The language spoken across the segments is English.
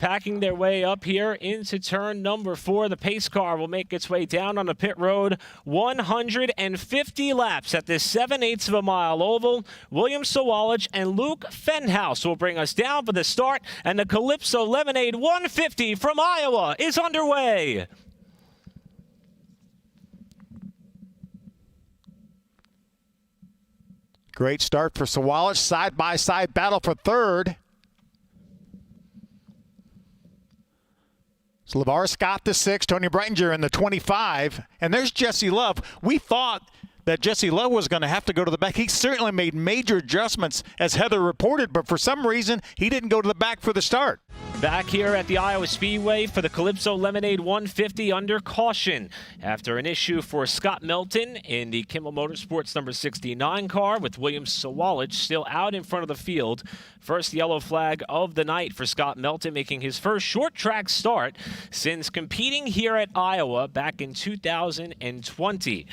packing their way up here into turn number 4. The pace car will make its way down on the pit road. 150 laps at this 7/8 of a mile oval. William Sawalich and Luke Fenhouse will bring us down for the start, and the Calypso Lemonade 150 from Iowa is underway. Great start for Sawalich. Side-by-side battle for third. It's LeVar Scott, the 6, Tony Breitinger in the 25. And there's Jesse Love. We thought that Jesse Love was going to have to go to the back. He certainly made major adjustments, as Heather reported, but for some reason, he didn't go to the back for the start. Back here at the Iowa Speedway for the Calypso Lemonade 150 under caution after an issue for Scott Melton in the Kimmel Motorsports number 69 car, with William Sawalich still out in front of the field. First yellow flag of the night for Scott Melton, making his first short track start since competing here at Iowa back in 2020.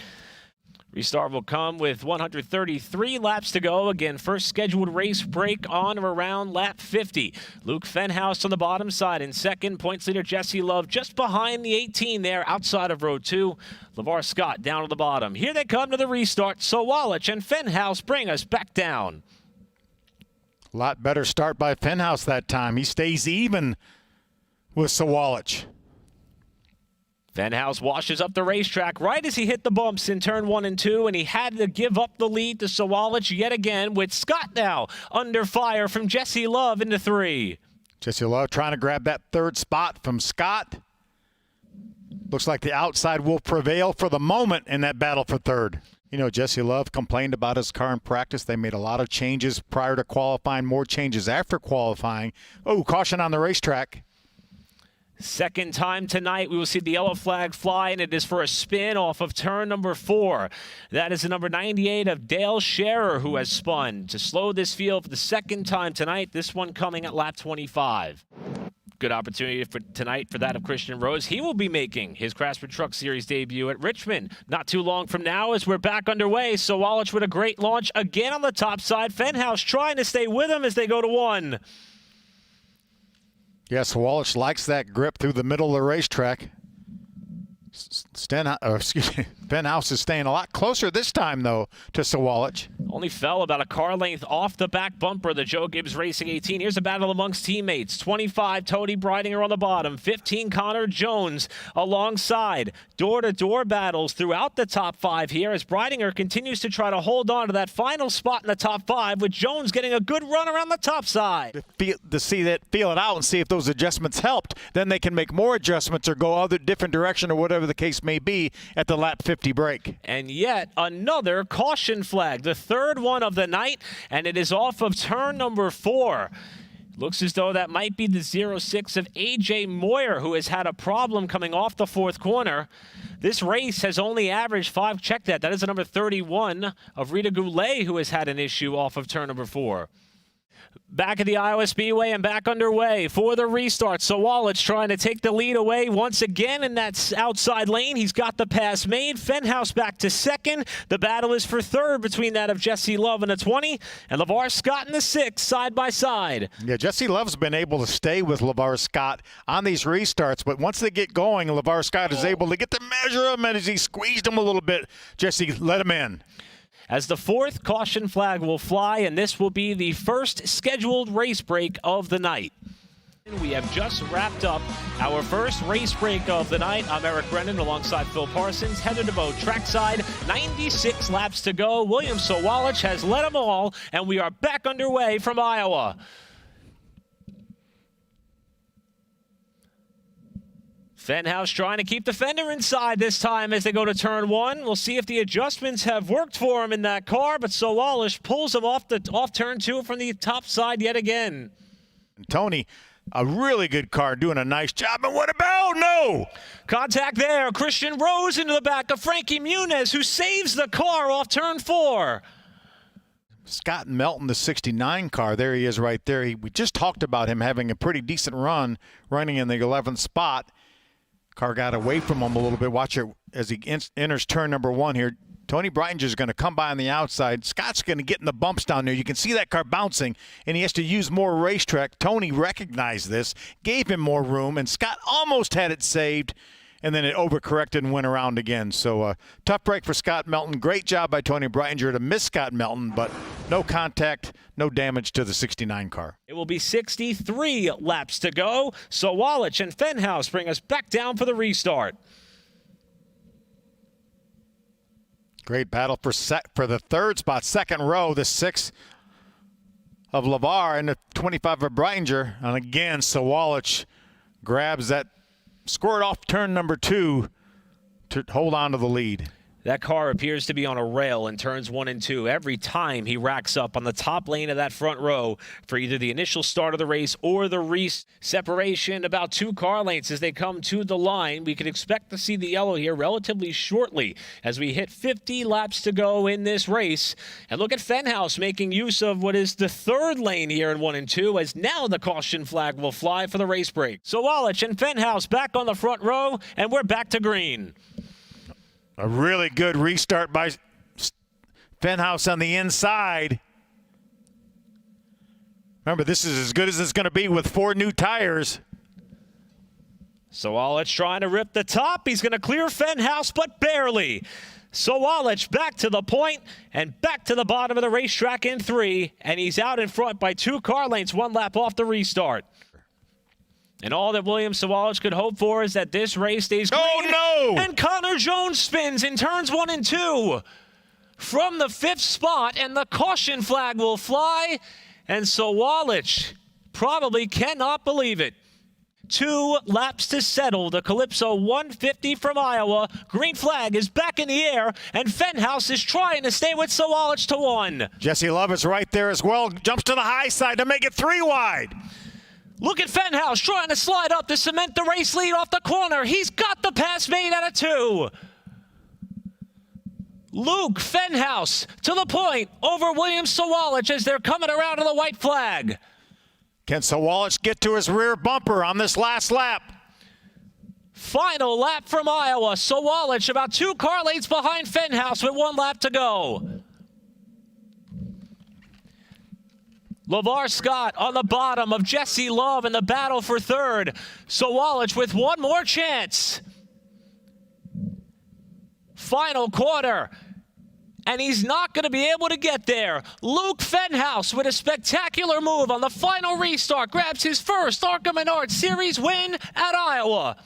Restart will come with 133 laps to go. Again, first scheduled race break on or around lap 50. Luke Fenhouse on the bottom side in second. Points leader Jesse Love just behind the 18 there outside of row 2. LeVar Scott down on the bottom. Here they come to the restart. Sawalich and Fenhouse bring us back down. A lot better start by Fenhouse that time. He stays even with Sawalich. Fenhouse washes up the racetrack right as he hit the bumps in turn 1 and 2, and he had to give up the lead to Sawalich yet again, with Scott now under fire from Jesse Love into 3. Jesse Love trying to grab that third spot from Scott. Looks like the outside will prevail for the moment in that battle for third. You know, Jesse Love complained about his car in practice. They made a lot of changes prior to qualifying, more changes after qualifying. Oh, caution on the racetrack. Second time tonight, we will see the yellow flag fly, and it is for a spin off of turn number 4. That is the number 98 of Dale Scherer, who has spun to slow this field for the second time tonight, this one coming at lap 25. Good opportunity for tonight for that of Christian Rose. He will be making his Craftsman Truck Series debut at Richmond not too long from now, as we're back underway. Sawalich with a great launch again on the top side. Fenhouse trying to stay with him as they go to 1. Yes, Sawalich likes that grip through the middle of the racetrack. Fenhouse is staying a lot closer this time, though, to Sawalich. Only fell about a car length off the back bumper of the Joe Gibbs Racing 18. Here's a battle amongst teammates. 25, Tony Breitinger on the bottom. 15, Connor Jones alongside. Door-to-door battles throughout the top 5 here as Breitinger continues to try to hold on to that final spot in the top 5, with Jones getting a good run around the top side. To feel it out and see if those adjustments helped. Then they can make more adjustments or go other different direction or whatever the case may be at the lap 50 break. And yet another caution flag, the third one of the night, and it is off of turn number 4. Looks as though that might be the 06 of A.J. Moyer, who has had a problem coming off the 4th corner. This race has only averaged 5. Check that. That is the number 31 of Rita Goulet, who has had an issue off of turn number 4. Back at the Iowa Speedway and back underway for the restart. Sawalich trying to take the lead away once again in that outside lane. He's got the pass made. Fenhouse back to second. The battle is for third between that of Jesse Love in the 20 and LeVar Scott in the 6, side by side. Yeah, Jesse Love's been able to stay with LeVar Scott on these restarts, but once they get going, LeVar Scott is able to get the measure of him, and as he squeezed him a little bit, Jesse let him in. As the 4th caution flag will fly, and this will be the first scheduled race break of the night. We have just wrapped up our first race break of the night. I'm Eric Brennan alongside Phil Parsons. Heather DeVoe trackside, 96 laps to go. William Sawalich has led them all, and we are back underway from Iowa. Fenhouse trying to keep the fender inside this time as they go to turn 1. We'll see if the adjustments have worked for him in that car, but Sawalich pulls him off turn 2 from the top side yet again. Tony, a really good car, doing a nice job. And what about? No! Contact there. Christian Rose into the back of Frankie Muniz, who saves the car off turn 4. Scott Melton, the 69 car, there he is right there. We just talked about him having a pretty decent run, running in the 11th spot. Car got away from him a little bit. Watch it as he enters turn number 1 here. Tony Brightinger's going to come by on the outside. Scott's going to get in the bumps down there. You can see that car bouncing, and he has to use more racetrack. Tony recognized this, gave him more room, and Scott almost had it saved, and then it overcorrected and went around again. So tough break for Scott Melton. Great job by Tony Brightinger to miss Scott Melton, but no contact, no damage to the 69 car. It will be 63 laps to go. So Walich and Fenhouse bring us back down for the restart. Great battle for the third spot, second row, the 6 of LeVar and the 25 of Brightinger. And again, Sawalich grabs that, scored off turn number 2 to hold on to the lead. That car appears to be on a rail in turns 1 and 2 every time he racks up on the top lane of that front row for either the initial start of the race or the race. Separation about 2 car lengths as they come to the line. We could expect to see the yellow here relatively shortly as we hit 50 laps to go in this race. And look at Fenhouse making use of what is the third lane here in 1 and 2 as now the caution flag will fly for the race break. So Walich and Fenhouse back on the front row, and we're back to green. A really good restart by Fenhouse on the inside. Remember, this is as good as it's going to be with 4 new tires. Sawalich trying to rip the top. He's going to clear Fenhouse, but barely. Sawalich back to the point and back to the bottom of the racetrack in 3, and he's out in front by 2 car lengths, 1 lap off the restart. And all that William Sawalich could hope for is that this race stays green. Oh, no! And Connor Jones spins in turns 1 and 2 from the 5th spot, and the caution flag will fly. And Sawalich probably cannot believe it. 2 laps to settle. The Calypso 150 from Iowa. Green flag is back in the air, and Fenhouse is trying to stay with Sawalich to 1. Jesse Love is right there as well. Jumps to the high side to make it 3 wide. Look at Fenhouse trying to slide up to cement the race lead off the corner. He's got the pass made out of 2. Luke Fenhouse to the point over William Sawalich as they're coming around to the white flag. Can Sawalich get to his rear bumper on this last lap? Final lap from Iowa. Sawalich about 2 car lengths behind Fenhouse with 1 lap to go. LeVar Scott on the bottom of Jesse Love in the battle for 3rd. Sawalich with 1 more chance. Final quarter. And he's not going to be able to get there. Luke Fenhouse with a spectacular move on the final restart grabs his first ARCA Menards Series win at Iowa.